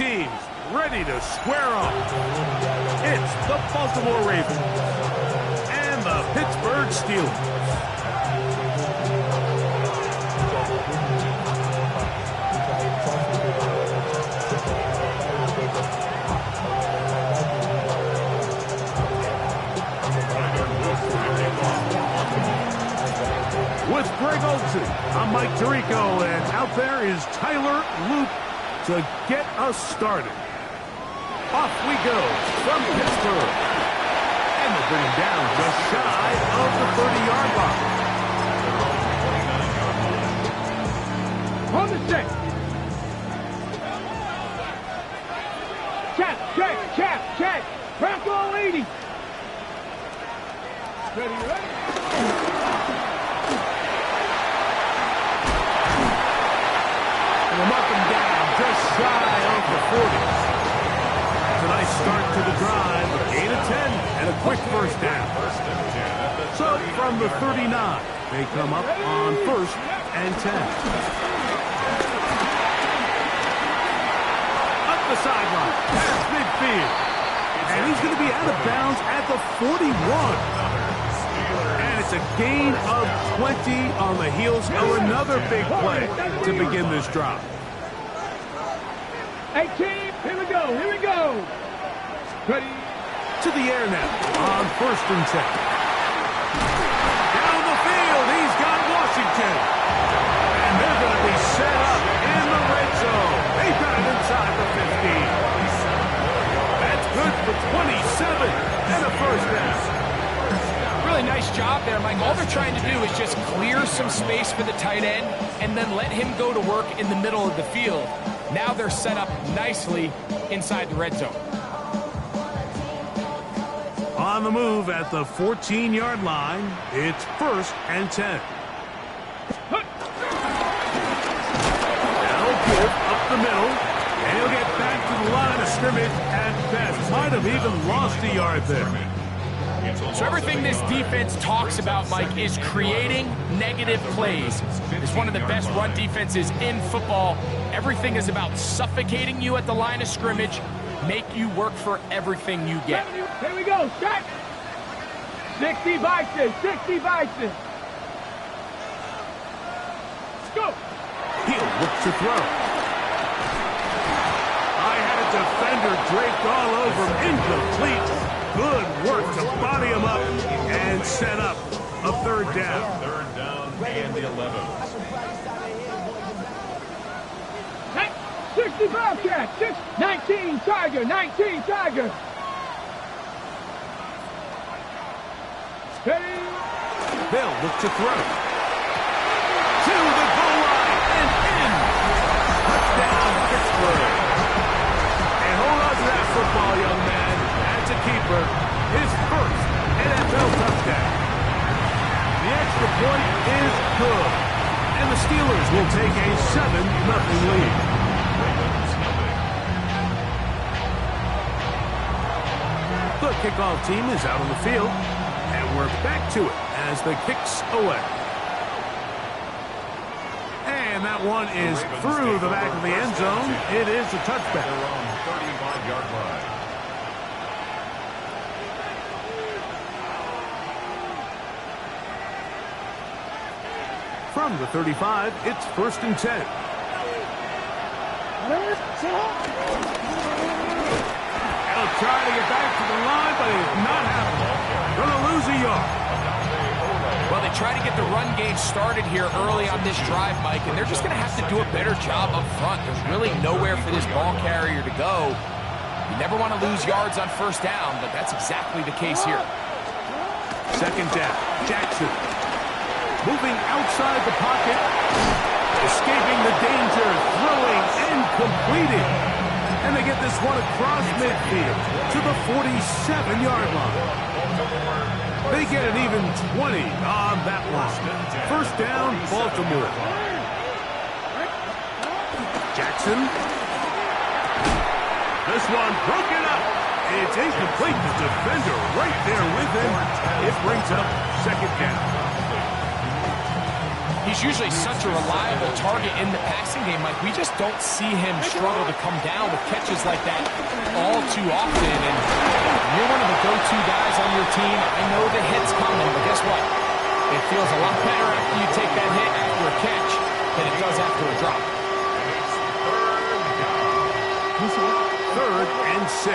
teams ready to square off. It's the Baltimore Ravens and the Pittsburgh Steelers. With Greg Olsen, I'm Mike Tirico, and out there is Tyler Luke to get us started. Off we go from Pittsburgh. And they bring him down just shy of the 30-yard line. On the set. Check. Bronco 80. Ready. Up and down, just shy of the 40s. It's a nice start to the drive, a gain of 10, and a quick first down. So from the 39, they come up on 1st and 10. Up the sideline, past midfield. And he's going to be out of bounds at the 41. And it's a gain of 20 on the heels of another big play to begin this drive. 18, here we go. Ready. To the air now on 1st and 10. Down the field, he's got Washington. And they're going to be set up in the red zone. They've got it inside the 15. That's good for 27 and a first down. Really nice job there, Mike. All they're trying to do is just clear some space for the tight end and then let him go to work in the middle of the field. Now they're set up nicely inside the red zone. On the move at the 14-yard line, it's 1st and 10. That'll give up the middle, and he'll get back to the line of scrimmage at best. Might have even lost a yard there. So everything this defense talks about, Mike, is creating negative plays. It's one of the best run defenses in football. Everything is about suffocating you at the line of scrimmage, make you work for everything you get. Here we go, set. 60 Bison. Go. He'll look to throw. I had a defender draped all over him, incomplete. Good work to body him up and set up a 3rd down. 3rd down and the 11. 65 catch. 19 Tiger. Ready. They'll look to throw. To the goal line and in. Touchdown, Pittsburgh. And hold on to that football, young man. That's a keeper. His first NFL touchdown. The extra point is good. And the Steelers will take a 7-0 lead. The kickoff team is out on the field. And we're back to it as the kicks away. And that one is through the back of the end zone. It is a touchback. They're on 35-yard line. From the 35, it's 1st and 10. They'll try to get back to the line, but it's not happening. Going to lose a yard. Well, they try to get the run game started here early on this drive, Mike, and they're just going to have to do a better job up front. There's really nowhere for this ball carrier to go. You never want to lose yards on 1st down, but that's exactly the case here. 2nd down, Jackson. Moving outside the pocket. Escaping the danger, throwing and completing. And they get this one across midfield to the 47-yard line. They get an even 20 on that one. 1st down, Baltimore. Jackson. This one broken up. It's incomplete. The defender right there with him. It brings up 2nd down. He's usually such a reliable target in the passing game, Mike. We just don't see him struggle to come down with catches like that all too often. And you're one of the go-to guys on your team. I know the hit's coming, but guess what? It feels a lot better after you take that hit after a catch than it does after a drop. Third and 6.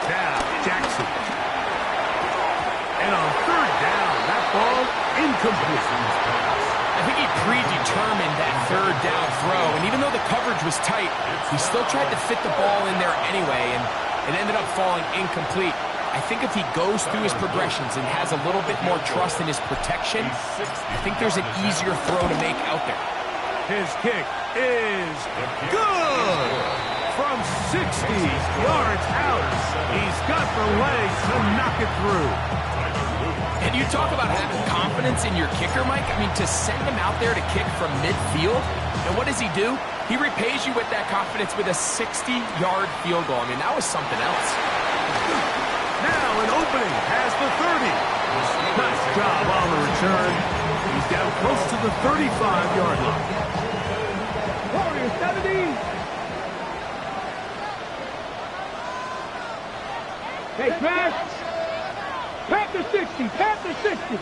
Now, Jackson. And on third down, that ball incomplete. I think he predetermined that third down throw, and even though the coverage was tight, he still tried to fit the ball in there anyway, and it ended up falling incomplete. I think if he goes through his progressions and has a little bit more trust in his protection, I think there's an easier throw to make out there. His kick is good! From 60 yards out, he's got the legs to knock it through. And you talk about having confidence in your kicker, Mike. I mean, to send him out there to kick from midfield, and what does he do? He repays you with that confidence with a 60-yard field goal. I mean, that was something else. Now an opening has the 30. Nice job on the return. He's down close to the 35-yard line. Warriors 70. Hey, pass. Panther 60. Panther 60.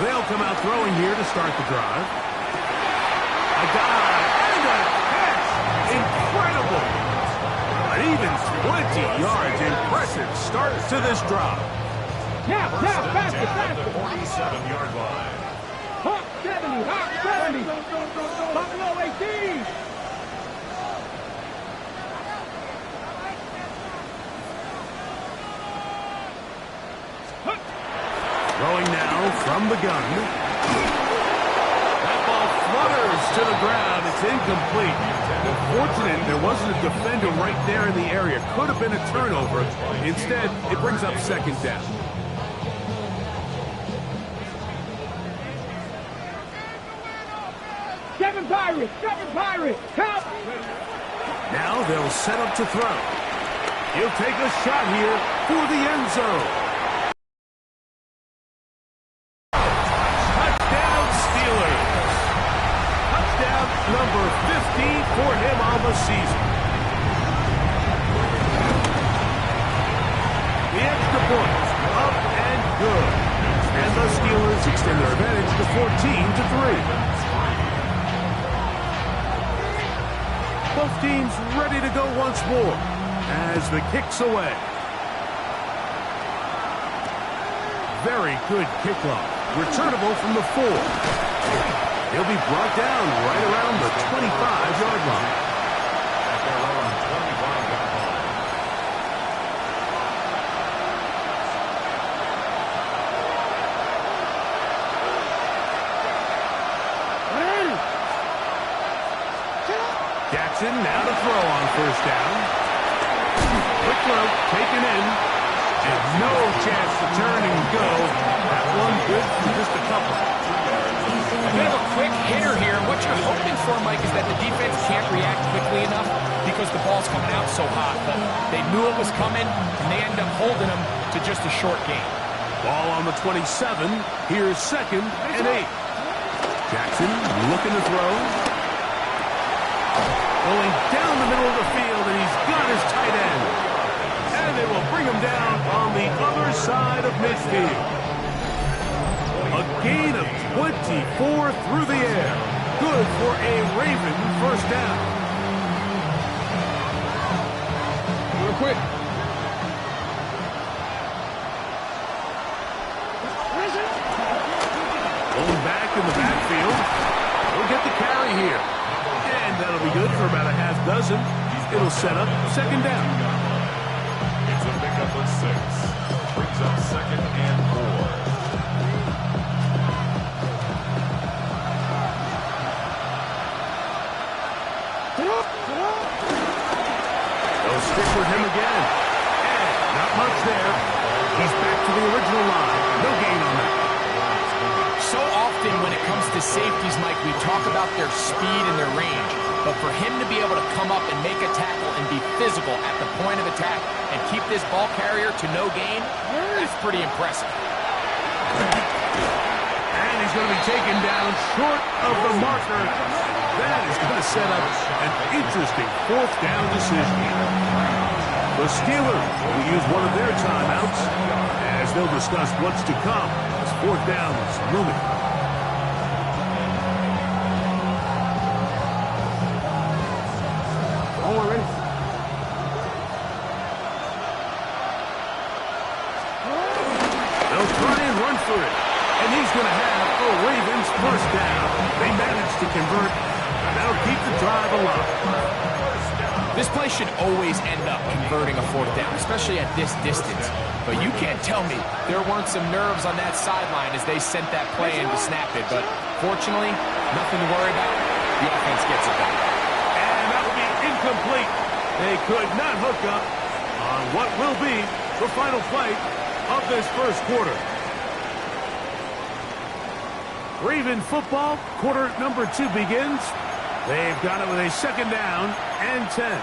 They'll come out throwing here to start the drive. A dive and a catch. Incredible. An even 20 yards. Impressive start to this drive. Now, faster. 47-yard line. Hawk 70. Hawk 70. Buffalo 18. Throwing now from the gun. That ball flutters to the ground. It's incomplete. Unfortunate there wasn't a defender right there in the area. Could have been a turnover. Instead, it brings up second down. Seven Pirates. Help. Now they'll set up to throw. He'll take a shot here for the end zone. Number 15 for him on the season. The extra point, up and good. And the Steelers extend their advantage to 14-3. Both teams ready to go once more as the kick's away. Very good kickoff. Returnable from the 4. He'll be brought down right around the 25-yard line. At their own 25-yard line. Jackson now to throw on first down. Quick throw taken in. And no chance to turn and go. That one good for just a couple. A bit of a quick hitter here. What you're hoping for, Mike, is that the defense can't react quickly enough because the ball's coming out so hot. But they knew it was coming, and they end up holding them to just a short gain. Ball on the 27. Here's second and 8. Jackson looking to throw. Going down the middle of the field, and he's got his tight end. And they will bring him down on the other side of midfield. A gain of 24 through the air. Good for a Raven first down. Real quick. Going back in the backfield. He'll get the carry here. And that'll be good for about a half dozen. It'll set up second down. It's a pickup of 6. Brings up second and 4. They'll stick with him again. And not much there. He's back to the original line. No gain on that. So often when it comes to to safeties, Mike, we talk about their speed and their range. But for him to be able to come up and make a tackle and be physical at the point of attack and keep this ball carrier to no gain, that's pretty impressive. And he's going to be taken down short of the marker. That is going to set up an interesting fourth down decision. The Steelers will use one of their timeouts as they'll discuss what's to come as fourth down is looming. They'll try and run for it. And he's going to have a Ravens first down. They managed to convert. That'll keep the drive alive. This play should always end up converting a fourth down, especially at this distance. But you can't tell me there weren't some nerves on that sideline as they sent that play in to snap it. But fortunately, nothing to worry about. The offense gets it done. And that will be incomplete. They could not hook up on what will be the final play of this first quarter. Raven football, quarter number 2 begins. They've got it with a second down and 10.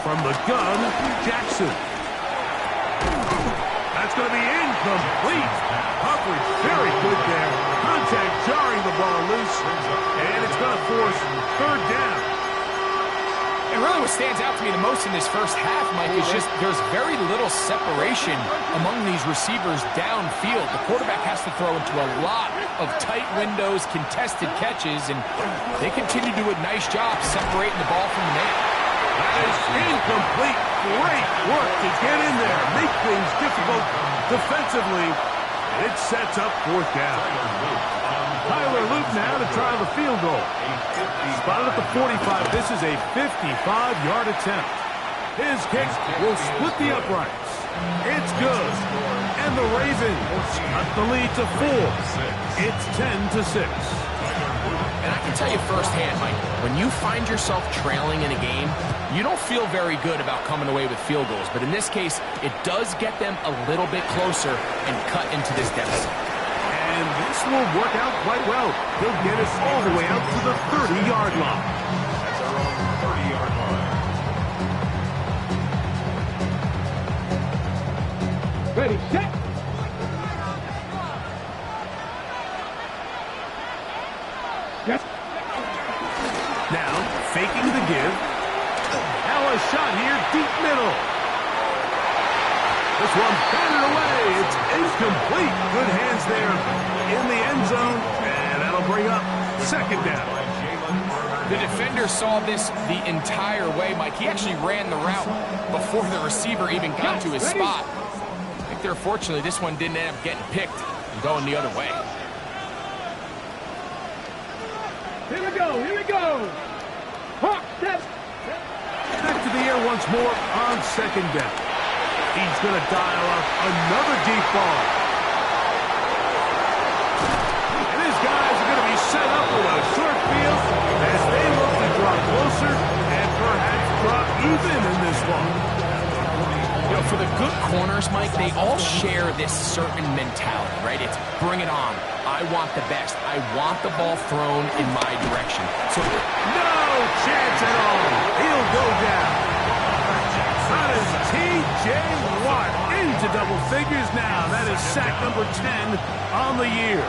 From the gun, Jackson. That's going to be incomplete. Coverage very good there. Contact jarring the ball loose. And it's going to force third down. And really what stands out to me the most in this first half, Mike, is just there's very little separation among these receivers downfield. The quarterback has to throw into a lot of tight windows, contested catches, and they continue to do a nice job separating the ball from the man. That is incomplete. Great work to get in there, make things difficult defensively. It sets up fourth down. Tyler Luke now to try the field goal. Spotted at the 45. This is a 55-yard attempt. His kick will split the uprights. It's good. And the Ravens cut the lead to 4. It's 10-6. And I can tell you firsthand, Mike, when you find yourself trailing in a game, you don't feel very good about coming away with field goals. But in this case, it does get them a little bit closer and cut into this deficit. And this will work out quite well. He'll get us all the way out to the 30-yard line. That's our own 30-yard line. Ready, set. Yes. Now, faking the give. Now a shot here, deep middle. This one batted away. It's incomplete. Good hands there in the end zone. And that'll bring up second down. The defender saw this the entire way, Mike. He actually ran the route before the receiver even got to his spot. I think they're fortunately this one didn't end up getting picked and going the other way. Here we go, here we go. Hawk, step. Back to the air once more on second down. He's going to dial up another deep ball. And his guys are going to be set up with a short field as they look to draw closer and perhaps draw even in this one. You know, for the good corners, Mike, they all share this certain mentality, right? It's bring it on. I want the best. I want the ball thrown in my direction. So no chance at all. He'll go down. That is T.J. Watt into double figures now. That is sack number 10 on the year.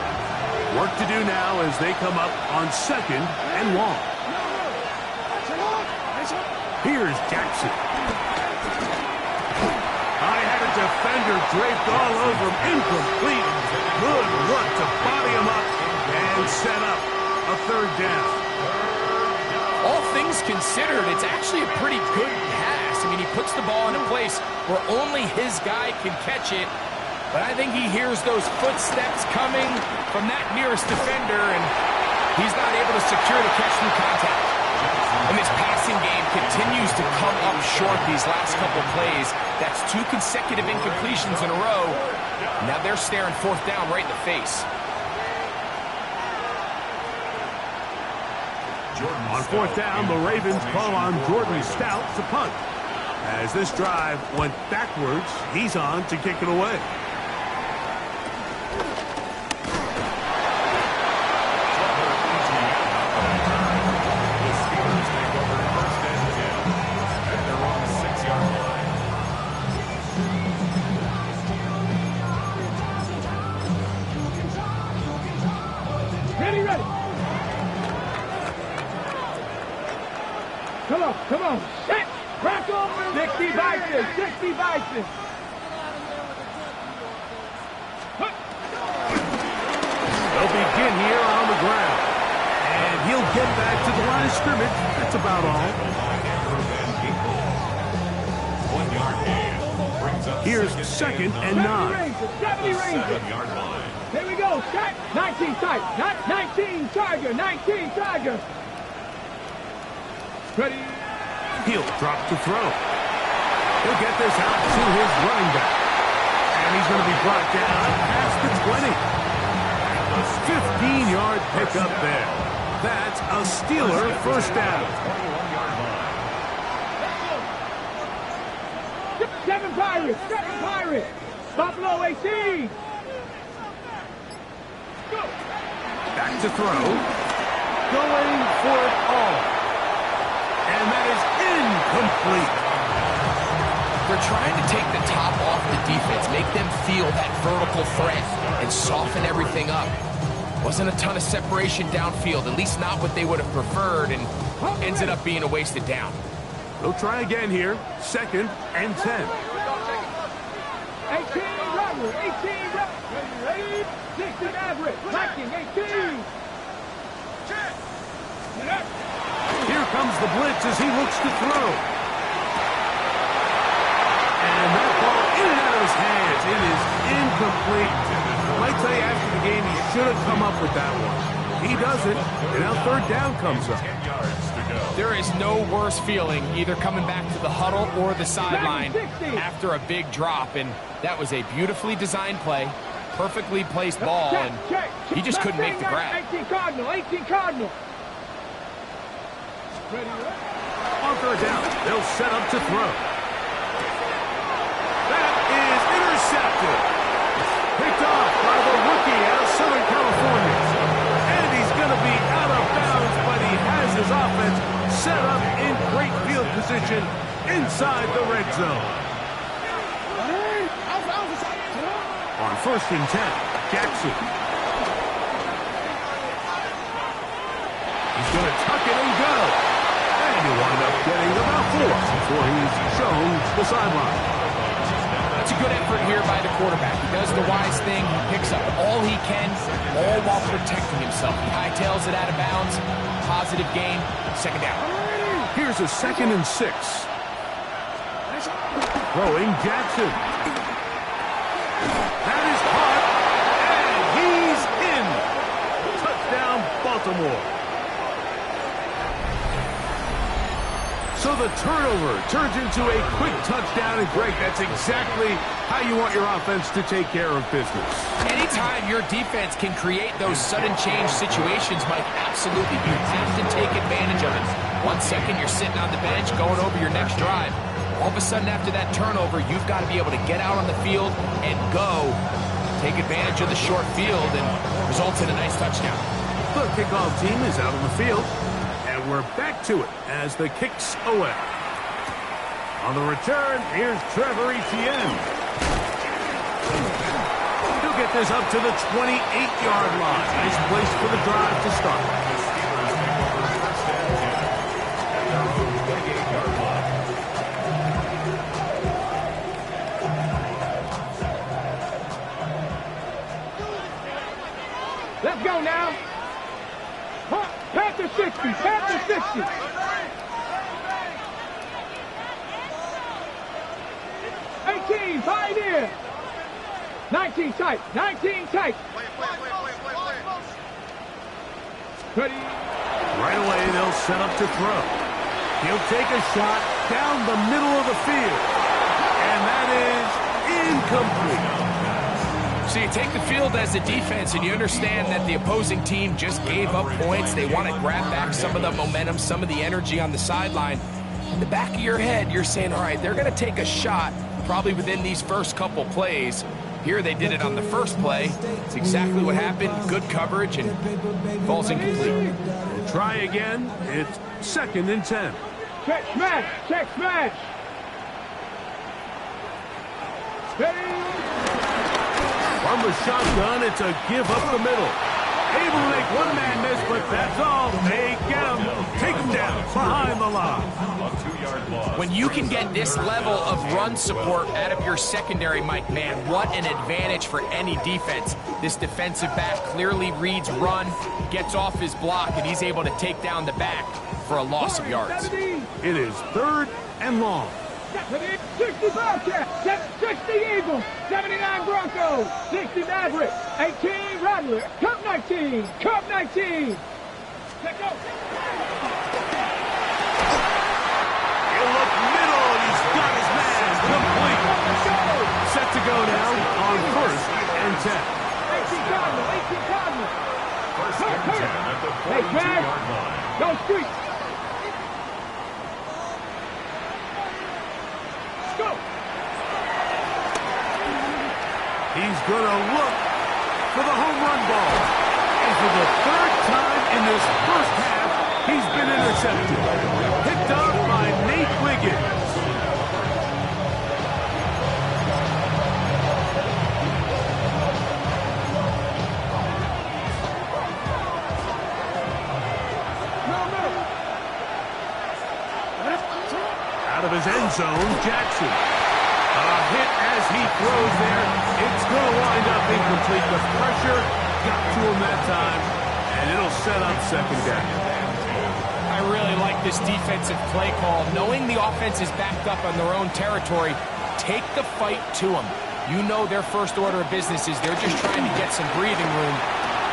Work to do now as they come up on second and long. Here's Jackson. I had a defender draped all over him. Incomplete. Good work to body him up and set up a third down. all things considered, it's actually a pretty good pass. I mean, he puts the ball in a place where only his guy can catch it. But I think he hears those footsteps coming from that nearest defender, and he's not able to secure the catch through contact. And this passing game continues to come up short these last couple plays. That's 2 consecutive incompletions in a row. Now they're staring 4th down right in the face. On 4th down, the Ravens call on Jordan Stout to punt. As this drive went backwards, he's on to kick it away. Come on. Set. Crack open. 60 Bison. 60 Bison. They'll begin here on the ground. And he'll get back to the line of scrimmage. That's about all. 1 yard gain. Here's 2nd and 9. 70 Rangers. Here we go. Set. 19 tight. 19 Tiger. 19 Tiger. Ready. He'll drop to throw. He'll get this out to his running back. And he's going to be brought down past the 20. A 15-yard pickup there. That's a Steeler first down. 7 Pirates. 7 Pirates. Buffalo 18. Go. Back to throw. Going for it all. And that is incomplete. They're trying to take the top off the defense, make them feel that vertical threat, and soften everything up. Wasn't a ton of separation downfield, at least not what they would have preferred, and ended up being a wasted down. They'll try again here. 2nd and 10. 18 Robert. 18 Robert. 60 Maverick. Blacking 18. Here comes the blitz as he looks to throw. And that ball in and out of his hands. It is incomplete. I might tell you after the game he should have come up with that one. He doesn't, and now 3rd down comes up. 10 yards to go. There is no worse feeling either coming back to the huddle or the sideline after a big drop, and that was a beautifully designed play, perfectly placed ball, and he just couldn't make the grab. 18 Cardinal. 18 Cardinal. On 3rd down, they'll set up to throw. That is intercepted. Picked off by the rookie out of Southern California. And he's going to be out of bounds, but he has his offense set up in great field position inside the red zone. On 1st and 10, Jackson. He's going to tuck it and go. And he'll wind up getting about 4 before he's shown the sideline. That's a good effort here by the quarterback. He does the wise thing. He picks up all he can, all while protecting himself. He hightails it out of bounds. Positive gain. 2nd down. Here's a 2nd and 6. Throwing Jackson. That is caught. And he's in. Touchdown, Baltimore. So the turnover turns into a quick touchdown, and Greg, that's exactly how you want your offense to take care of business. Anytime your defense can create those sudden change situations, Mike, absolutely, you have to take advantage of it. 1 second, you're sitting on the bench, going over your next drive. All of a sudden, after that turnover, you've got to be able to get out on the field and go. Take advantage of the short field, and results in a nice touchdown. The kickoff team is out on the field. And we're back to it as the kick's away. On the return, here's Trevor Etienne. He'll get this up to the 28-yard line. Nice place for the drive to start. Let's go now. Panther 60. Panther 60. 18, Pioneer. 19 tight. 19 tight. Ready. Right away, they'll set up to throw. He'll take a shot. down the middle of the field. And that is incomplete. So you take the field as a defense and you understand that the opposing team just gave up points. They want to grab back some of the momentum, some of the energy on the sideline. In the back of your head, you're saying, all right, they're going to take a shot probably within these first couple plays. Here they did it on the first play. It's exactly what happened. Good coverage and falls incomplete. Try again. It's 2nd and 10. Check smash! Check smash! From the shotgun, it's a give up the middle. Able to make one man miss, but that's all. They get him. Take him down behind the line. When you can get this level of run support out of your secondary, Mike, man, what an advantage for any defense. This defensive back clearly reads run, gets off his block, and he's able to take down the back for a loss of yards. It is 3rd and long. 60 Bobcats, 60 Eagles, 79 Broncos, 60 Mavericks, 18 Rattlers, Cup 19, Cup 19. Let's go. He'll look middle, and he's got his man complete. Set to go now on 1st and 10. 18 Cardinal, 18 Cardinal. First and 10 at the 42-yard line. Go Street. He's going to look for the home run ball. And for the 3rd time in this first half, he's been intercepted. Picked up by Nate Wiggins. Out of his end zone, Jackson. A hit as he throws there. It's going to wind up incomplete. The pressure got to him that time, and it'll set up 2nd down. I really like this defensive play call. Knowing the offense is backed up on their own territory, take the fight to them. You know their first order of business is they're just trying to get some breathing room.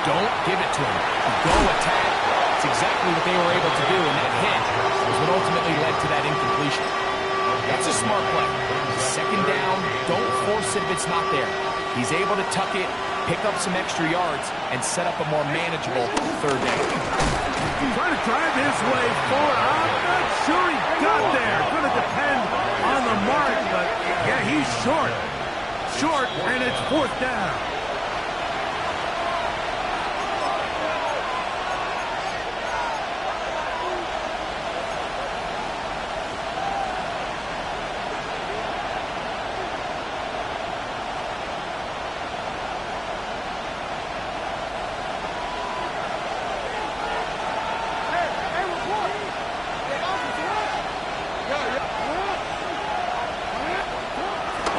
Don't give it to them. Go attack. It's exactly what they were able to do, and that hit was what ultimately led to that incompletion. That's a smart play. 2nd down, don't force it if it's not there. He's able to tuck it, pick up some extra yards, and set up a more manageable 3rd down. Trying to drive his way forward. I'm not sure he got there. Going to depend on the mark, but yeah, he's short. Short, and it's 4th down.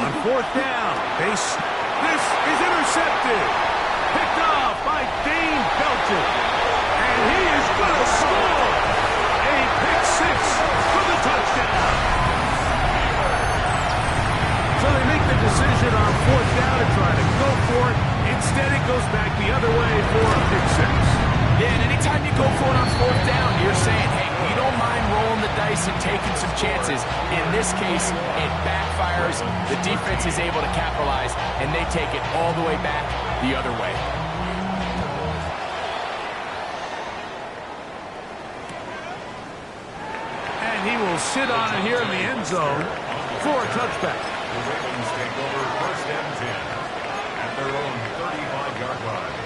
On 4th down, this is intercepted. Picked off by Dane Belton. And he is going to score. A pick 6 for the touchdown. So they make the decision on 4th down to try to go for it. Instead, it goes back the other way for a pick 6. Yeah, and anytime you go for it on 4th down, you're saying, hey, we don't mind rolling the dice and taking some chances. In this case, it backfires. The defense is able to capitalize, and they take it all the way back the other way. And he will sit on it here in the end zone for a touchback. The Ravens take over 1st and 10 at their own 35-yard line.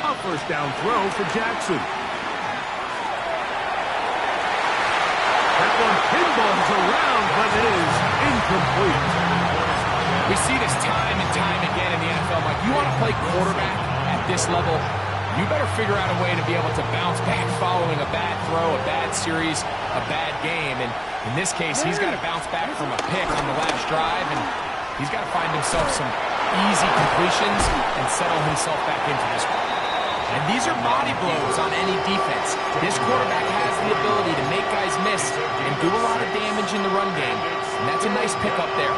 A 1st down throw for Jackson. That one pinballs around, but it is incomplete. We see this time and time again in the NFL, Mike. You want to play quarterback at this level, you better figure out a way to be able to bounce back following a bad throw, a bad series, a bad game. And in this case, he's got to bounce back from a pick on the last drive, and he's got to find himself some easy completions and settle himself back into this one. And these are body blows on any defense. This quarterback has the ability to make guys miss and do a lot of damage in the run game. And that's That's a nice pickup there.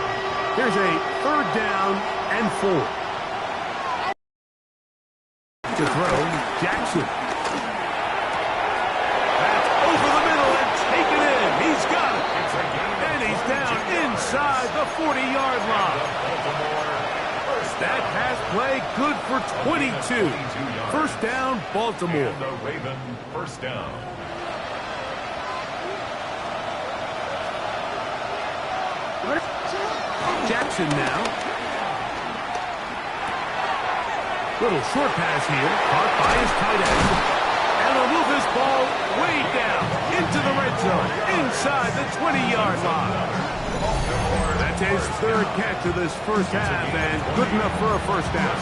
Here's a 3rd down and 4. To throw, Jackson. That's over the middle and taken in. He's got it. And he's down inside the 40-yard line. That pass play good for 22. First down, Baltimore. And the Raven first down. Jackson now. Little short pass here, caught by his tight end. And they'll move this ball way down into the red zone, inside the 20-yard line. That's his 3rd catch of this first half, and good enough for a first down.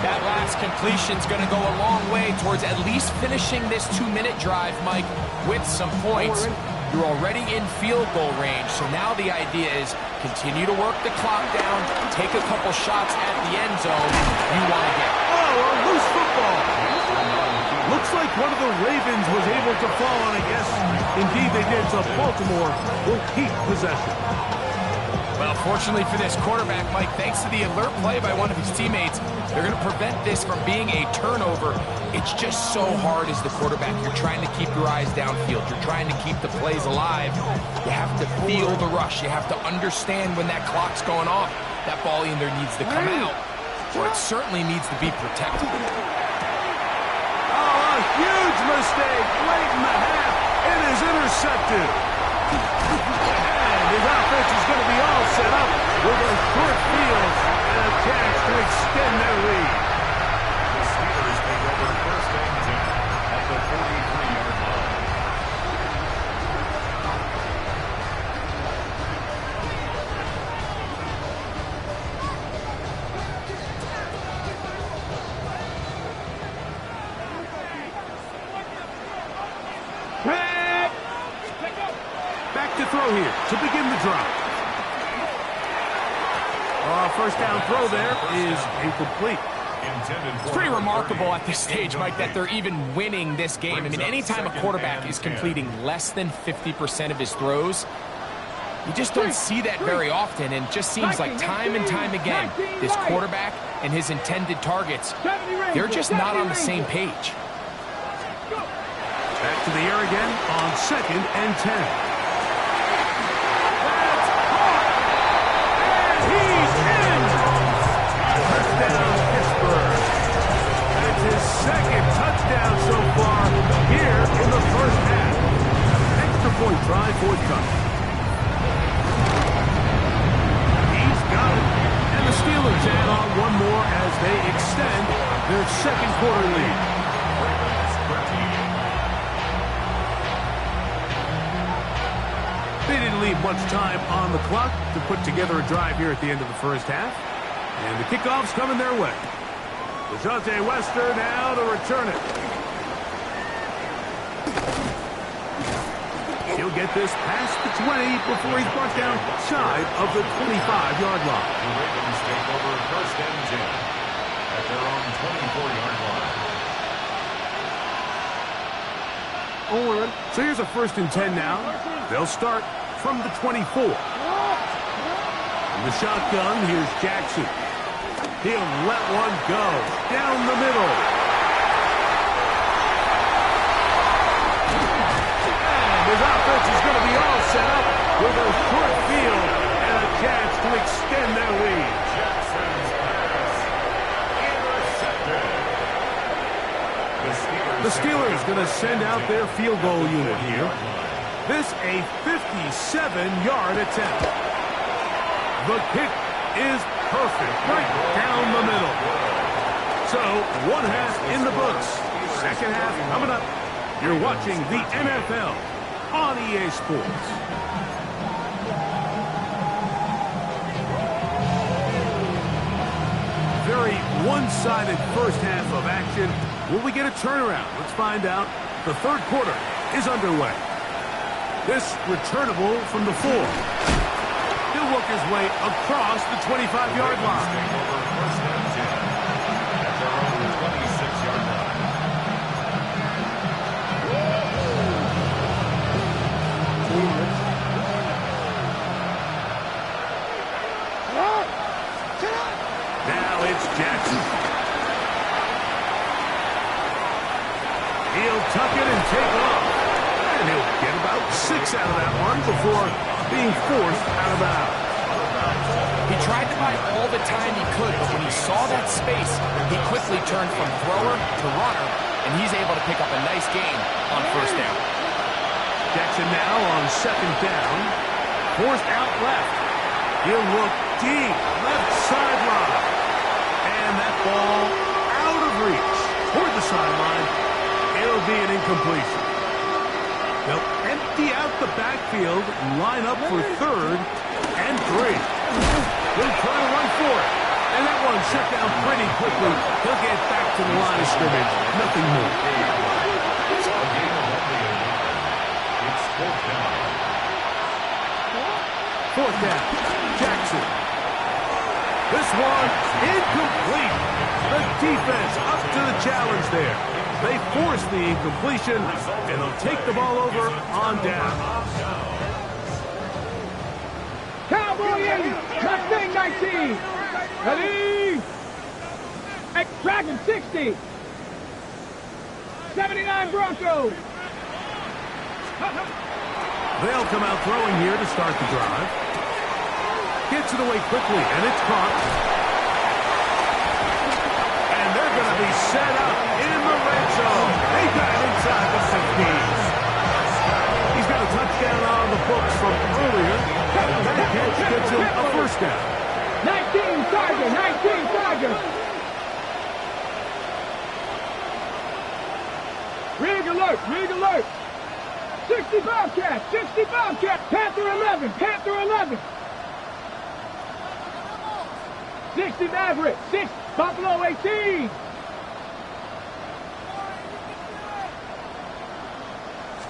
That last completion's going to go a long way towards at least finishing this 2-minute drive, Mike, with some points. You're already in field goal range, so now the idea is continue to work the clock down, take a couple shots at the end zone you want to get. Oh, a loose football. Looks like one of the Ravens was able to fall on it. Yes, indeed they did, so Baltimore will keep possession. Well, fortunately for this quarterback, Mike, thanks to the alert play by one of his teammates, they're going to prevent this from being a turnover. It's just so hard as the quarterback. You're trying to keep your eyes downfield. You're trying to keep the plays alive. You have to feel the rush. You have to understand when that clock's going off. That ball either needs to come out, or it certainly needs to be protected. Oh, a huge mistake late in the half. It is intercepted. And his offense is going to be all set up with a short field and a chance to extend their lead. The Steelers take over first and 10 at the 43-yard line. Back to throw here to begin the drive. First down throw there is incomplete. It's pretty remarkable at this stage, Mike, that they're even winning this game. I mean, anytime a quarterback is completing less than 50% of his throws, you just don't see that very often, and it just seems like time and time again, this quarterback and his intended targets, they're just not on the same page. Back to the air again on 2nd and 10. That's caught! And he's in! Touchdown, Pittsburgh. That's his 2nd touchdown so far here in the first half. Extra point try forthcoming. He's got it. And the Steelers add on one more as they extend their 2nd quarter lead. They didn't leave much time on the clock to put together a drive here at the end of the first half. And the kickoff's coming their way. DeJounte Wester now to return it. He'll get this past the 20 before he's brought down shy of the 25-yard line. The Ravens take over first and 10 at their own 24-yard line. So here's a 1st and 10 now. They'll start from the 24. In the shotgun, here's Jackson. He'll let one go down the middle. And his offense is going to be all set up with a short field and a chance to extend their lead. Jackson's pass intercepted. The Steelers going to send out their field goal unit here. This a 57-yard attempt. The kick is perfect, right down the middle. So, 1 half in the books. 2nd half coming up. You're watching the NFL on EA Sports. Very one-sided first half of action. Will we get a turnaround? Let's find out. The 3rd quarter is underway. This returnable from the 4. He'll work his way across the 25-yard line. Take over first and 10 at their own 26-yard line. tuck it and take off. And he'll get about 6 out of that one before being forced out of bounds. He tried to buy all the time he could, but when he saw that space, he quickly turned from thrower to runner, and he's able to pick up a nice gain on first down. Jackson now on second down. Forced out left. He'll look deep, left sideline. And that ball out of reach toward the sideline. It'll be an incompletion. They'll empty out the backfield, line up for third and 3. He'll try to run for it. And that one shut down pretty quickly. He'll get back to the line of scrimmage. Nothing more. It's fourth down. Fourth down. Jackson. This one incomplete. The defense up to the challenge there. They force the incompletion, and they'll take the ball over on down. Cowboy 80, Mustang 19. Ready? Dragon 60. 79 Broncos. They'll come out throwing here to start the drive. Gets it away quickly, and it's caught. And they're going to be set up in the red zone. They got it inside the 15. He's got a touchdown on the books from earlier. That catch gets him a first down. 19 Tiger, 19 Tiger. Rig alert, rig alert. 60 Bobcat, 60 Bobcat. Panther 11, Panther 11. 60 Maverick, 6 Buffalo 18.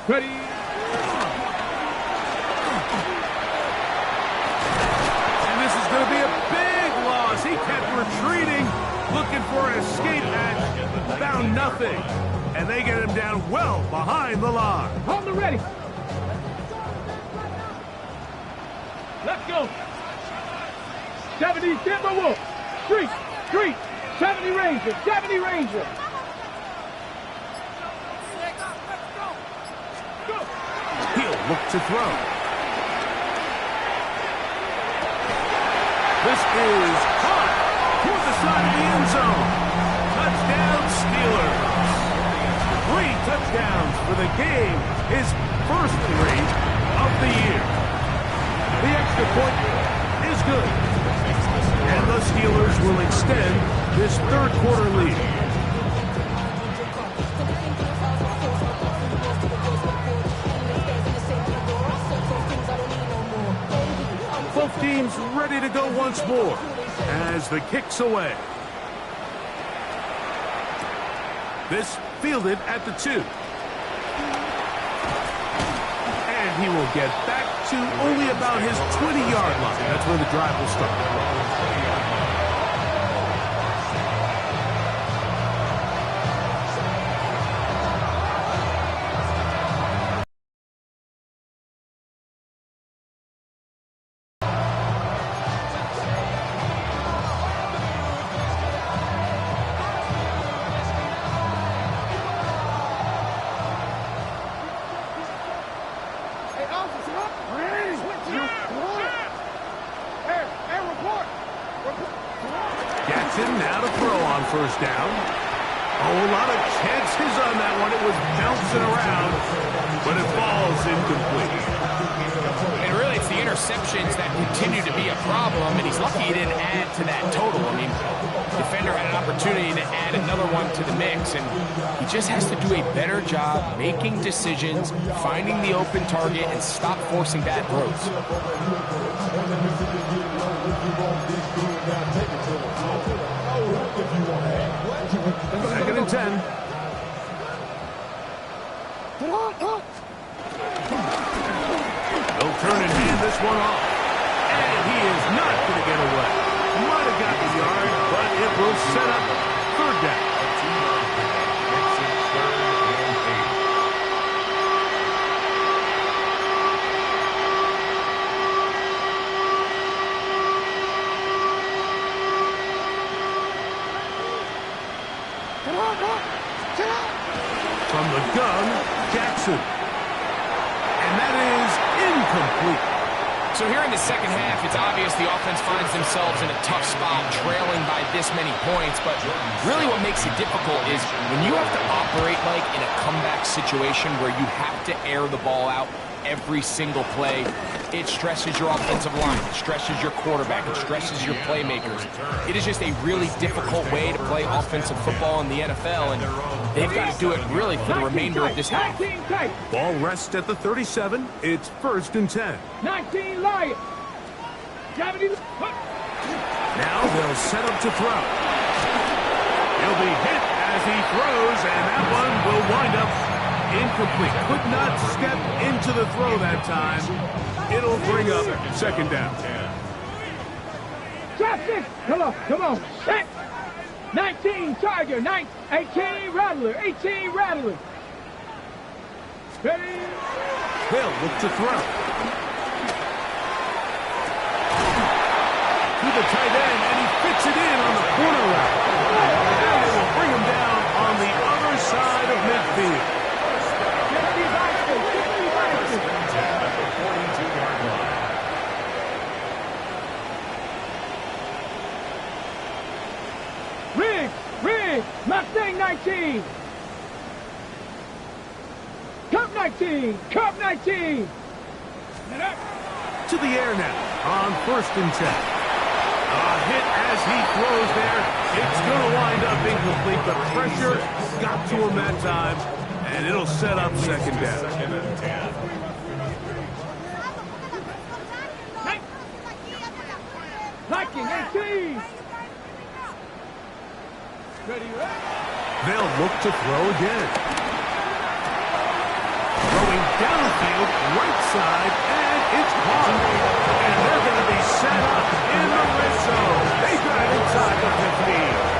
Ready? And this is going to be a big loss. He kept retreating, looking for an escape hatch, found nothing. And they get him down well behind the line. On the ready. Let's go. 70 Timberwolf. Street, street. 70 Ranger, 70 Ranger. Go. He'll look to throw. This is caught toward the side of the end zone. Touchdown Steelers. 3 touchdowns for the game. His first 3 of the year. The extra point is good. And the Steelers will extend this third quarter lead. Both teams ready to go once more as the kick's away. This fielded at the 2. And he will get back to only about his 20-yard line. That's where the drive will start. Now to throw on first down. Oh, a lot of chances on that one. It was bouncing around, but it falls incomplete. And really, it's the interceptions that continue to be a problem, and he's lucky he didn't add to that total. I mean, the defender had an opportunity to add another one to the mix, and he just has to do a better job making decisions, finding the open target, and stop forcing bad throws. Second and 10. They'll turn and hand this one off. And he is not going to get away. Might have got the yard, but it will set up third down. From the gun, Jackson. And that is incomplete. So here in the second half, it's obvious the offense finds themselves in a tough spot, trailing by this many points. But really what makes it difficult is when you have to operate, Mike, in a comeback situation where you have to air the ball out every single play, it stresses your offensive line, it stresses your quarterback, it stresses your playmakers. It is just a really difficult way to play offensive football in the NFL, and they've got to do it really for the remainder of this half. Ball rests at the 37. It's 1st and 10. 19 Lions. Now they'll set up to throw. He'll be hit as he throws, and that one will wind up incomplete. Could not step into the throw that time. It'll bring up 2nd down. Traffic. Come on. Set. 19 Tiger. 18 Rattler. 18 Rattler. Ready. They'll look to throw. To the tight end, and he fits it in on the corner route. And it will bring him down on the other side of midfield. Riggs, Mustang 19. Cup 19. To the air now on 1st and 10. A hit as he throws there. It's going to wind up incomplete. The pressure got to him that time, and it'll set up 2nd down. Viking 18. They'll look to throw again. Throwing downfield, right side, and it's caught. And they're going to be set up in the red zone. They got it inside the 15.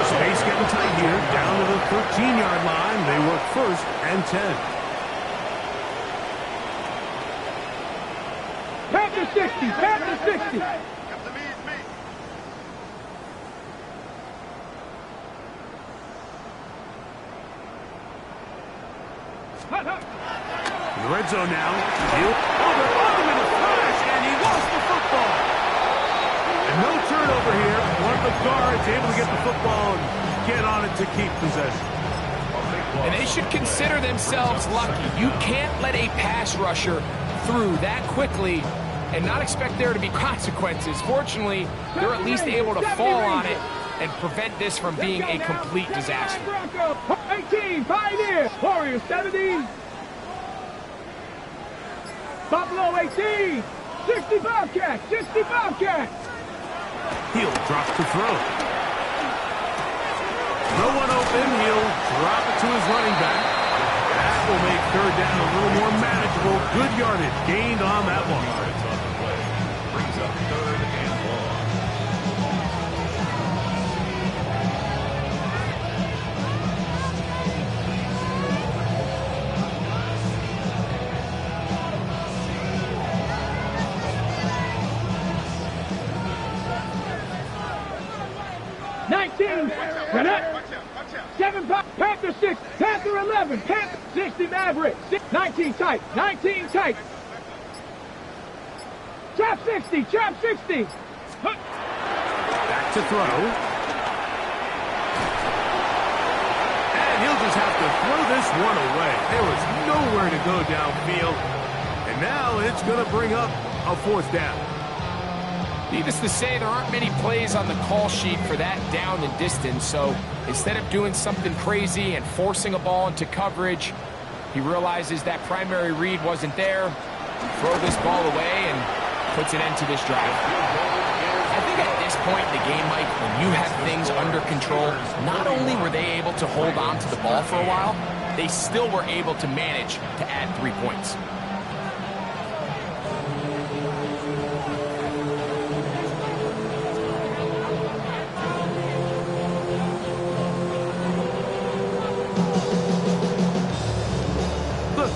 Space getting tight here, down to the 13-yard line. They work 1st and 10. Panther 60. In the red zone now. He'll over in a flash, and he lost the football. And no turnover here. One of the guards able to get the football and get on it to keep possession. And they should consider themselves lucky. You can't let a pass rusher through that quickly and not expect there to be consequences. Fortunately, they're at least able to fall on it and prevent this from being a complete disaster. 18, Pioneer. Warriors 70. Buffalo 18. 60 Bobcats. He'll drop to throw. No one open. He'll drop it to his running back. That will make 3rd down a little more manageable. Good yardage gained on that one. Brings up 3rd and long. Panther 6, Panther 11, Panther 60 Maverick, 19 tight. Trap 60. Back to throw. And he'll just have to throw this one away. There was nowhere to go downfield. And now it's going to bring up a 4th down. Needless to say, there aren't many plays on the call sheet for that down and distance, so instead of doing something crazy and forcing a ball into coverage, he realizes that primary read wasn't there, throw this ball away, and puts an end to this drive. I think at this point in the game, Mike, when you have things under control, not only were they able to hold on to the ball for a while, they still were able to manage to add 3 points.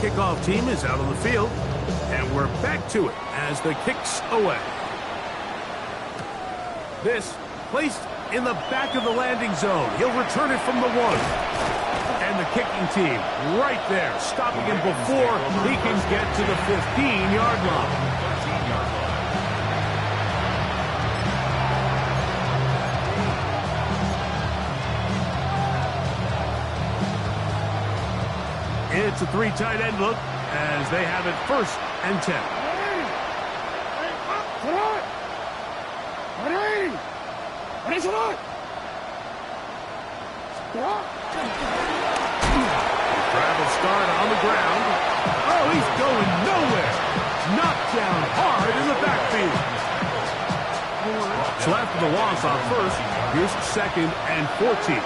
Kickoff team is out on the field, and we're back to it as the kick's away. This placed in the back of the landing zone. He'll return it from the 1. kicking team right there, stopping him before he can get to the 15-yard line. It's a three tight end look as they have it 1st and 10. Travel start on the ground. Oh, he's going nowhere. Knocked down hard in the backfield. So after the loss on 1st, here's 2nd and 14.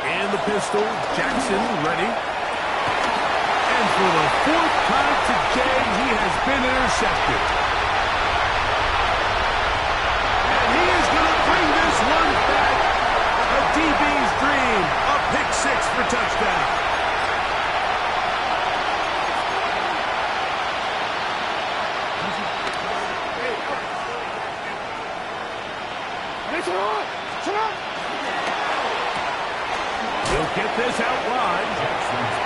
And the pistol, Jackson ready. And for the 4th time today, he has been intercepted. And he is going to bring this one back. A DB's dream. A pick 6 for touchdown. He'll get this out wide,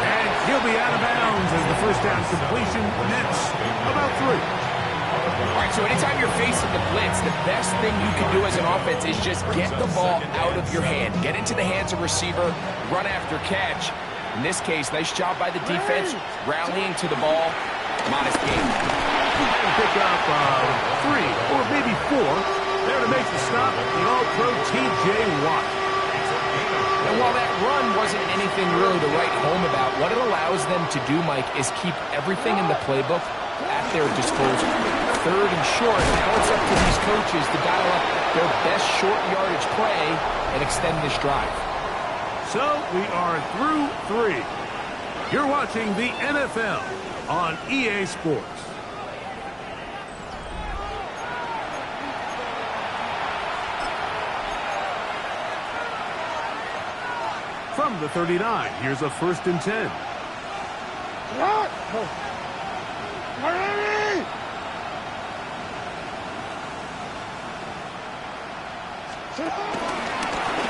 and he'll be out of bounds as the first down completion nets about 3. All right, so anytime you're facing the blitz, the best thing you can do as an offense is just get the ball out of your hand. Get into the hands of receiver, run after catch. In this case, nice job by the defense, rallying to the ball. Modest game. And pick up 3 or maybe 4. There to make the stop, the All-Pro T.J. Watt. And while that run wasn't anything really to write home about, what it allows them to do, Mike, is keep everything in the playbook at their disposal. 3rd and short, now it's up to these coaches to dial up their best short yardage play and extend this drive. So we are through 3. You're watching the NFL on EA Sports. From the 39, here's a 1st and 10.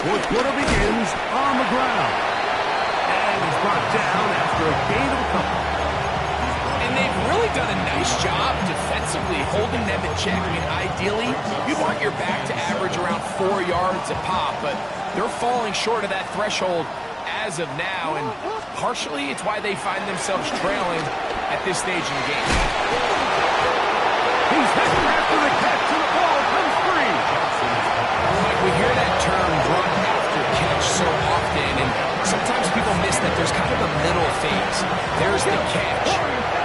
Fourth quarter begins on the ground. And he's brought down after a gain of a couple. And they've really done a nice job defensively holding them in check. I mean, ideally, you want your back to average around 4 yards a pop, but they're falling short of that threshold as of now, and partially it's why they find themselves trailing at this stage in the game. He's hit after the catch, and the ball comes free. Like we hear that term run after catch so often, and sometimes people miss that there's kind of a middle phase. There's the catch,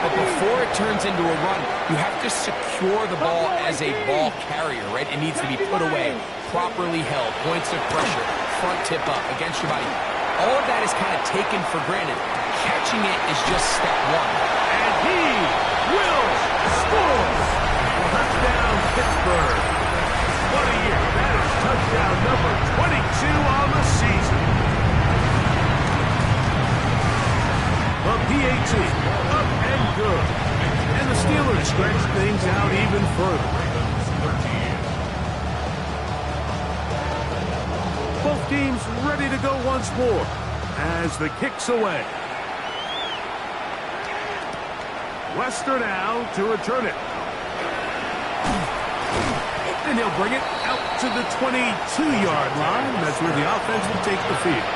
but before it turns into a run, you have to secure the ball as a ball carrier, right? It needs to be put away, properly held, points of pressure, front tip up against your body. All of that is kind of taken for granted. Catching it is just step 1. And he will score. Touchdown, Pittsburgh. What a year. That is touchdown number 22 on the season. The PAT, up and good. And the Steelers stretch things out even further. Both teams ready to go once more as the kick's away. Wester now to return it. And he'll bring it out to the 22-yard line. That's where the offense will take the field.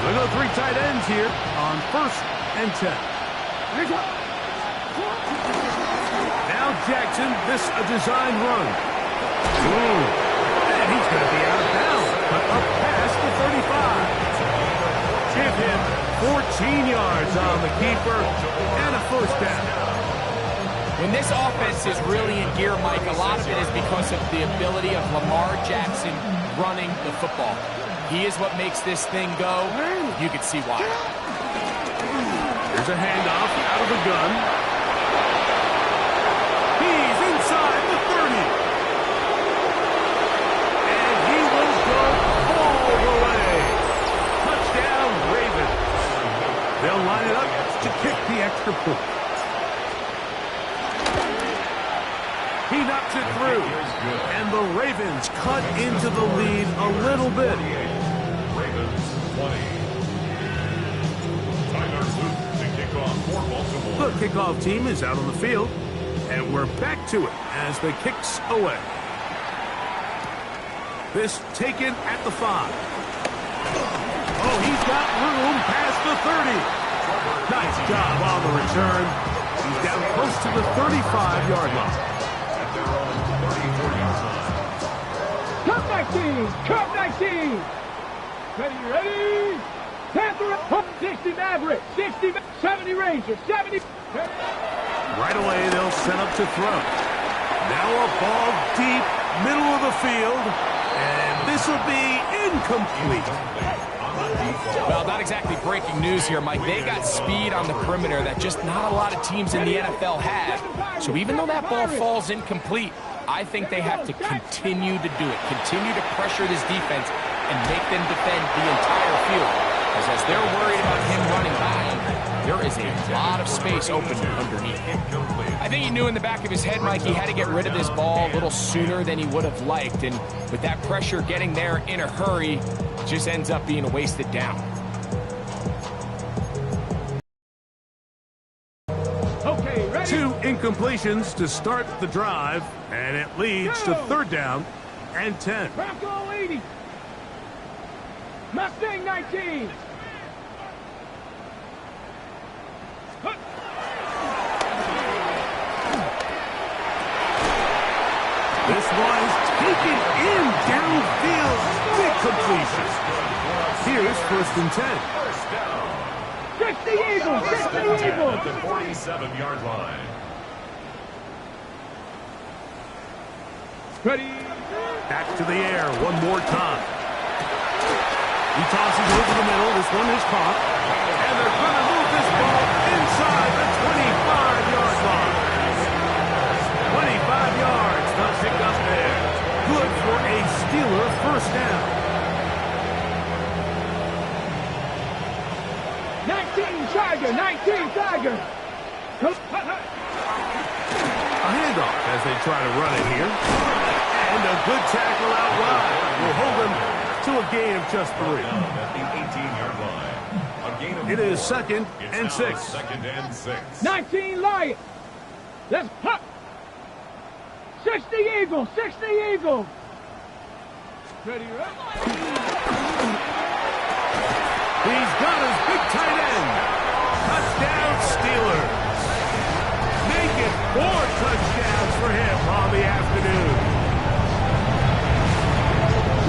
We'll go 3 tight ends here on 1st and 10. Now Jackson, this a design run. Ooh, and he's going to be out of bounds, but up past the 35. Give him 14 yards on the keeper and a 1st down. When this offense is really in gear, Mike, a lot of it is because of the ability of Lamar Jackson running the football. He is what makes this thing go. You can see why. Here's a handoff out of the gun. He's inside the 30. And he will go all the way. Touchdown, Ravens. They'll line it up to kick the extra point. He knocks it through. And the Ravens cut into the lead a little bit. Ravens 20. Tyler Luke to kick off for Baltimore. The kickoff team is out on the field. And we're back to it as the kick's away. This taken at the 5. Oh, he's got room past the 30. Nice job on the return. He's down close to the 35-yard line. At their own 34-yard line. Cup 19, Cup 19. Ready? Panther, 60 Maverick, 60, 70 Ranger, 70. Right away, they'll set up to throw. Now a ball deep, middle of the field, and this will be incomplete. Well, not exactly breaking news here, Mike. They got speed on the perimeter that just not a lot of teams in the NFL have. So even though that ball falls incomplete, I think they have to continue to do it, continue to pressure this defense and make them defend the entire field. Because as they're worried about him running by, there is a lot of space open underneath. I think he knew in the back of his head, Mike, he had to get rid of this ball a little sooner than he would have liked. And with that pressure getting there in a hurry, it just ends up being a wasted down. Okay, ready? 2 incompletions to start the drive, and it leads to 3rd down and 10. Bronco 80. Mustang 19. This one's taken in downfield. Big completion. Here's 1st and 10. 60 Eagles, 60 Eagles. At the 47-yard line. Ready? Back to the air one more time. He tosses over the middle. This one is caught. And they're going to move this ball inside the 25-yard line. 25 yards. The pick up there. Good for a Steeler 1st down. 19 Tiger, 19 Tiger. A handoff as they try to run it here. And a good tackle out wide will hold them to a gain of just 3. At the 18-yard line. A gain of It is 4. 2nd It's and now 6. 2nd and 6. 19 Lions. Let's hop. 60 Eagles, 60 Eagles. Ready? He's got his big tight end. Touchdown Steelers. Make it 4 touchdowns for him on the afternoon.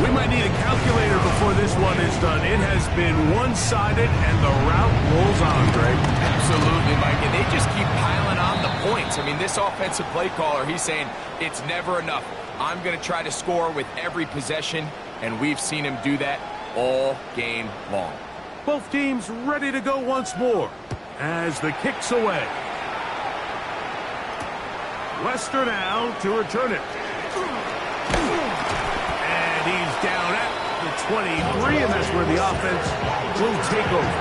We might need a calculator before this one is done. It has been one-sided, and the route rolls on, Greg. Absolutely, Mike. And they just keep piling on the points. I mean, this offensive play caller, he's saying it's never enough. I'm going to try to score with every possession, and we've seen him do that all game long. Both teams ready to go once more as the kick's away. Lester now to return it. And he's down at the 23, and that's where the offense will take over.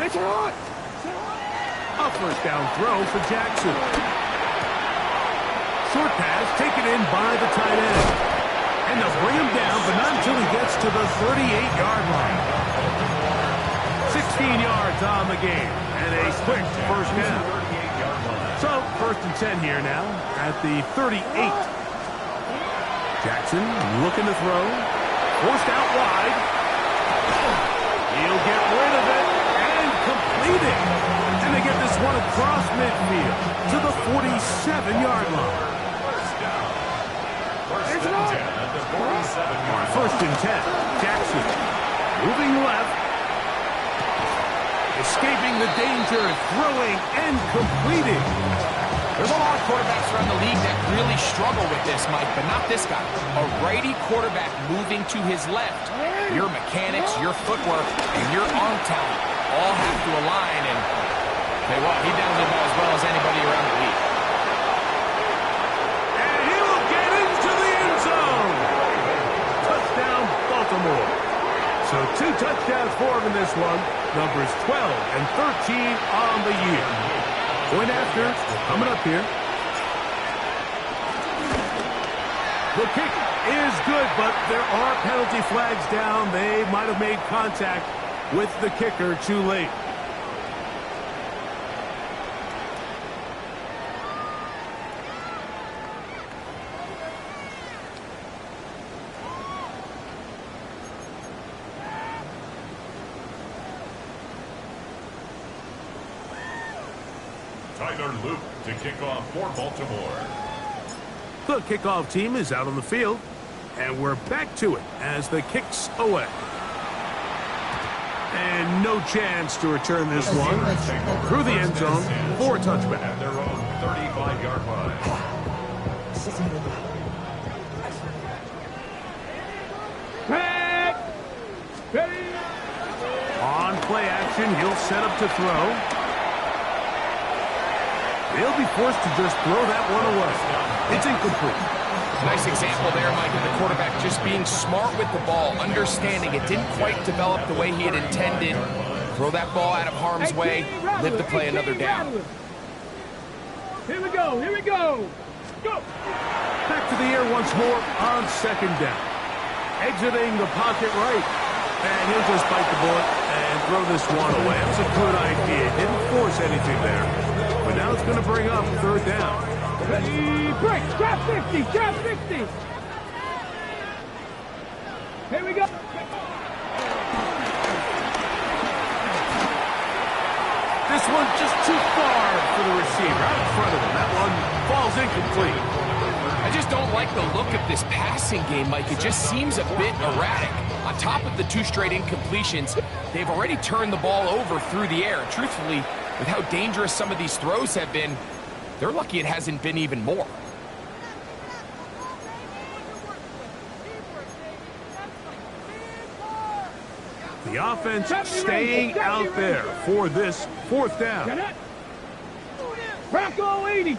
It's hot. A 1st down throw for Jackson. Short pass taken in by the tight end. And they'll bring him down, but not until he gets to the 38-yard line. 16 yards on the game, and a quick 1st down. So, 1st and 10 here now at the 38. Jackson looking to throw. Forced out wide. He'll get rid of it and complete it. And they get this one across midfield to the 47-yard line. First and 10 at the 47-yard line. 1st and 10. Jackson moving left. Escaping the danger, throwing and completing. There's a lot of quarterbacks around the league that really struggle with this, Mike, but not this guy. A righty quarterback moving to his left. Your mechanics, your footwork, and your arm talent all have to align, and tell you what, he downed it as well as anybody around the league. And he will get into the end zone. Touchdown, Baltimore. in this one. Numbers 12 and 13 on the year. Point after, coming up here. The kick is good, but there are penalty flags down. They might have made contact with the kicker too late. Tyler Luke to kick off for Baltimore. The kickoff team is out on the field, and we're back to it as the kick's away. And no chance to return this one through the end zone for a touchback. At their own 35-yard line. Back. Ready. On play action, he'll set up to throw. They'll be forced to just throw that one away. It's incomplete. Nice example there, Mike, of the quarterback just being smart with the ball, understanding it didn't quite develop the way he had intended. Throw that ball out of harm's way, live to play another down. Here we go, here we go. Go! Back to the air once more on second down. Exiting the pocket right. And he'll just bite the bullet and throw this one away. That was a good idea. Didn't force anything there. But now it's going to bring up third down. Ready, break, drop 50, drop 60. Here we go. This one just too far for the receiver. Out in front of him. That one falls incomplete. I just don't like the look of this passing game, Mike. It just seems a bit erratic. On top of the 2 straight incompletions, they've already turned the ball over through the air. Truthfully, with how dangerous some of these throws have been, they're lucky it hasn't been even more. The offense staying out there for this fourth down. Bronco 80. He's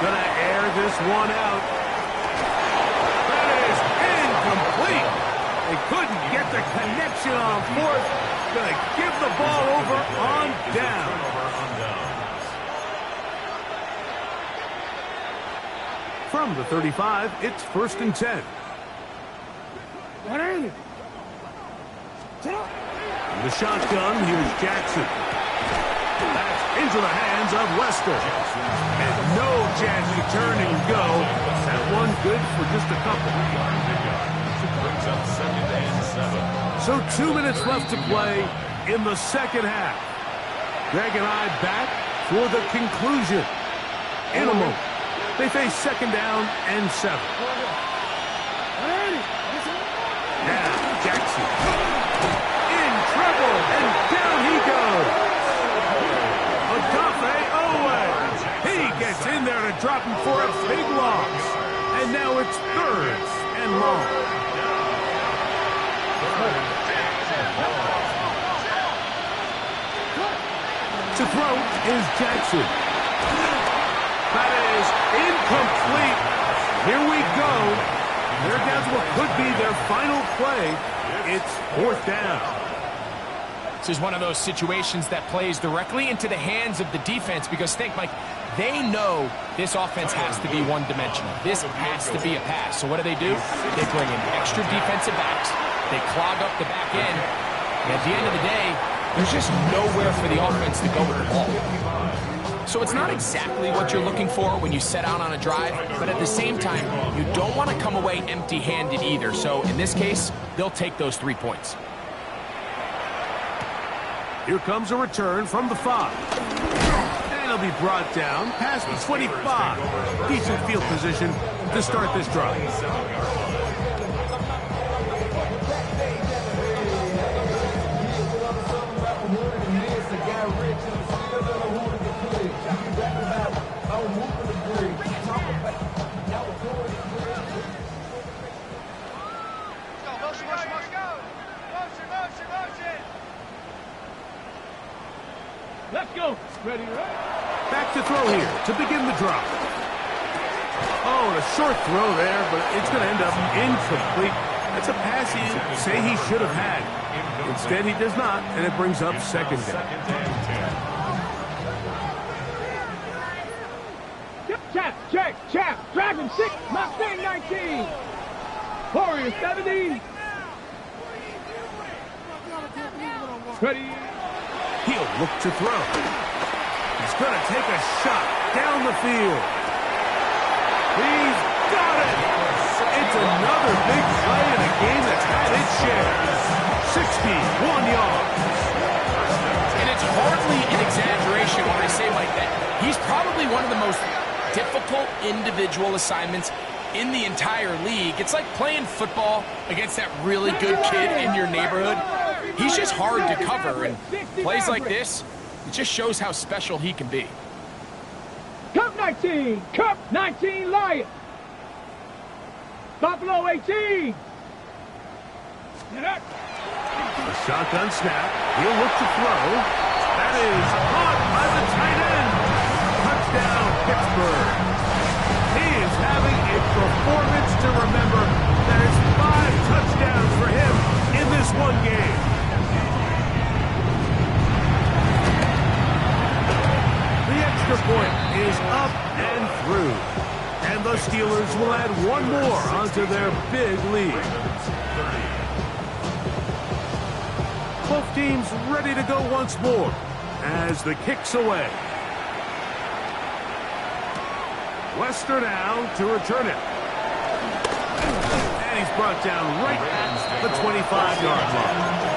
going to air this one out. That is incomplete. They couldn't get the connection on fourth. Going to give the ball over on down. From the 35, it's 1st and 10. In the shotgun, here's Jackson. That's into the hands of Lester. And no chance to turn and go. That one good for just a couple. Brings up 2nd and 7. So 2 minutes left to play in the second half. Greg and I back for the conclusion. In a moment, they face 2nd down and 7. Now Jackson in trouble, and down he goes. Odafe Owens. He gets in there to drop him for a big loss. And now it's 3rd and long. To throw is Jackson. That is incomplete. Here we go. They're down to what could be their final play. It's 4th down. This is one of those situations that plays directly into the hands of the defense because, think, Mike, they know this offense has to be one-dimensional. This has to be a pass. So what do? They bring in extra defensive backs. They clog up the back end. And at the end of the day, there's just nowhere for the offense to go with the ball. So it's not exactly what you're looking for when you set out on a drive, but at the same time, you don't want to come away empty-handed either. So in this case, they'll take those 3 points. Here comes a return from the 5. And it'll be brought down past the 25. Decent field position to start this drive. Let's go. Ready, right? Back to throw here to begin the drive. Oh, and a short throw there, but it's going to end up incomplete. That's a pass he'd say he should have had. Instead, he does not, and it brings up second down. Chap, Dragon 6, Mustang 19. Warrior 70. Ready. He'll look to throw. He's going to take a shot down the field. He's got it. It's another big play in a game that's had its share. 61 yards. And it's hardly an exaggeration when I say like that. He's probably one of the most difficult individual assignments in the entire league. It's like playing football against that really good kid in your neighborhood. He's just hard to cover, and plays like this, it just shows how special he can be. Cup 19 Lions. Buffalo 18. A shotgun snap. He'll look to throw. That is caught by the tight end. Touchdown, Pittsburgh. He is having a performance to remember. There's 5 touchdowns for him in this one game. The extra point is up and through. And the Steelers will add one more onto their big lead. Both teams ready to go once more as the kick's away. Wester now to return it. And he's brought down right at the 25-yard line.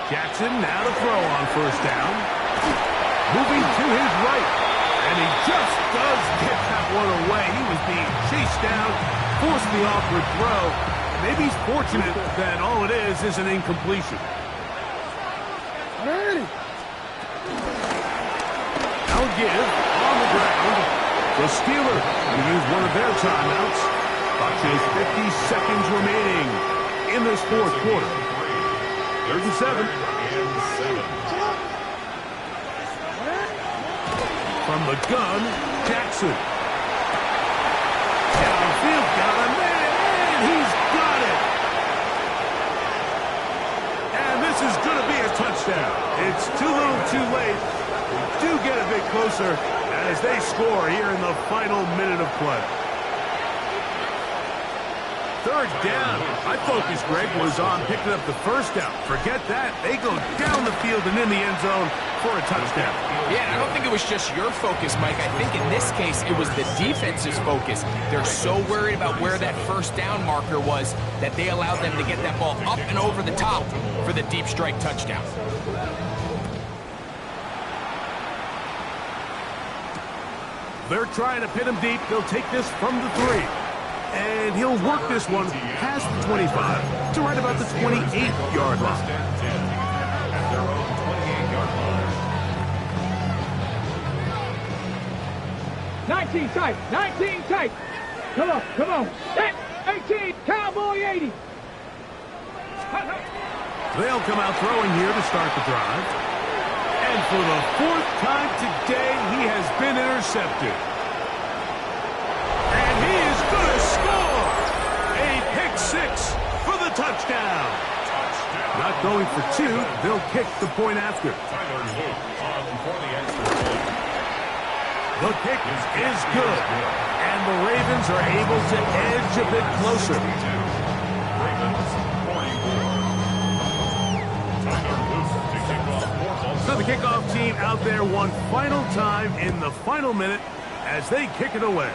Jackson now to throw on first down. Moving to his right. And he just does get that one away. He was being chased down, forced the awkward throw. Maybe he's fortunate that all it is an incompletion. Now give on the ground. The Steelers will use one of their timeouts. Watches 50 seconds remaining in this fourth quarter. 3rd and 7. From the gun, Jackson. Downfield, got a man, and he's got it. And this is going to be a touchdown. It's too little too late. We do get a bit closer as they score here in the final minute of play. 3rd down. My focus, Greg, was on picking up the first down. Forget that. They go down the field and in the end zone for a touchdown. Yeah, and I don't think it was just your focus, Mike. I think in this case, it was the defense's focus. They're so worried about where that first down marker was that they allowed them to get that ball up and over the top for the deep strike touchdown. They're trying to pin him deep. They'll take this from the 3. And he'll work this one past the 25 to right about the 28-yard line. At their own 28-yard line. 19 tight. Come on. 18, Cowboy 80. They'll come out throwing here to start the drive. And for the 4th time today, he has been intercepted. And he is going to score! A pick 6 for the touchdown. Not going for 2, they'll kick the point after. Tyler Luke on for the extra point. The kick is good. And the Ravens are able to edge a bit closer. Ravens 44. Tyler Luke to kick off. So the kickoff team out there one final time in the final minute as they kick it away.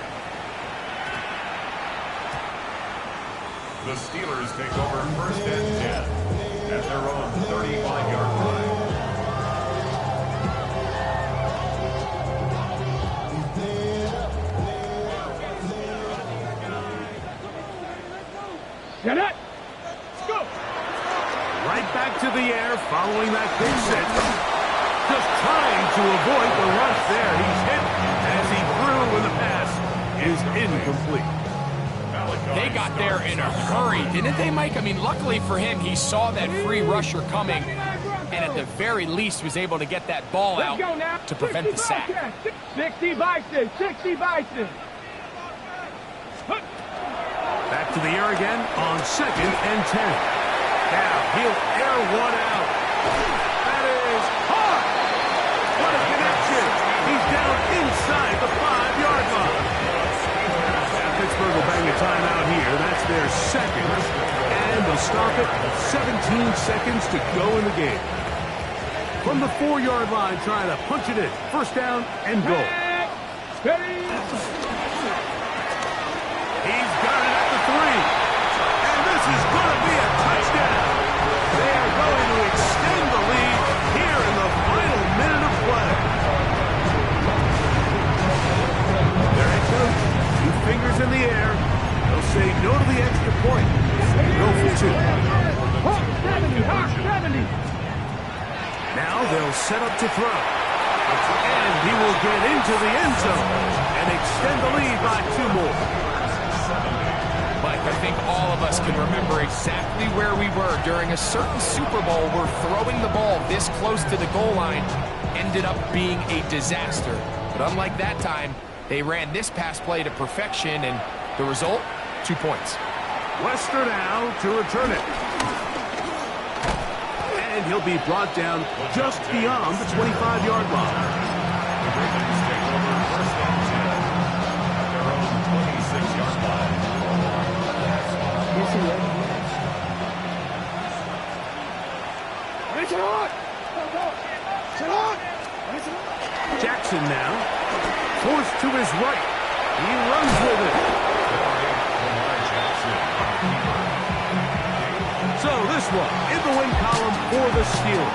The Steelers take over 1st and 10 at their own 35-yard line. Get it. Go. Right back to the air following that big set. Just trying to avoid the rush there. He's hit as he threw when the pass is incomplete. They got there in a hurry, didn't they, Mike? I mean, luckily for him, he saw that free rusher coming. and at the very least was able to get that ball out to prevent the sack. 60 Bison, 60 Bison. Back to the air again on 2nd and 10. Now he'll air one out. That is hard. What a connection. He's down inside the 5-yard line. Pittsburgh will bang a timeout here. That's their second. And they'll stop it. 17 seconds to go in the game. From the 4-yard line, trying to punch it in. First down and goal. He's got it at the 3. And this is going to be a touchdown. They are going to extend the lead here in the final minute of play. Their head coach, 2 fingers in the air. They'll say no to the extra point. Go for 2. Hawk 70, Hawk 70. Now they'll set up to throw. And he will get into the end zone and extend the lead by 2 more. Mike, I think all of us can remember exactly where we were during a certain Super Bowl where throwing the ball this close to the goal line ended up being a disaster. But unlike that time, they ran this pass play to perfection, and the result, 2 points. Wester now to return it. And he'll be brought down just beyond the 25-yard line. The Ravens take over first and 10 at their own 26-yard line. Jackson now, forced to his right. He runs with it. So this one in the win column for the Steelers.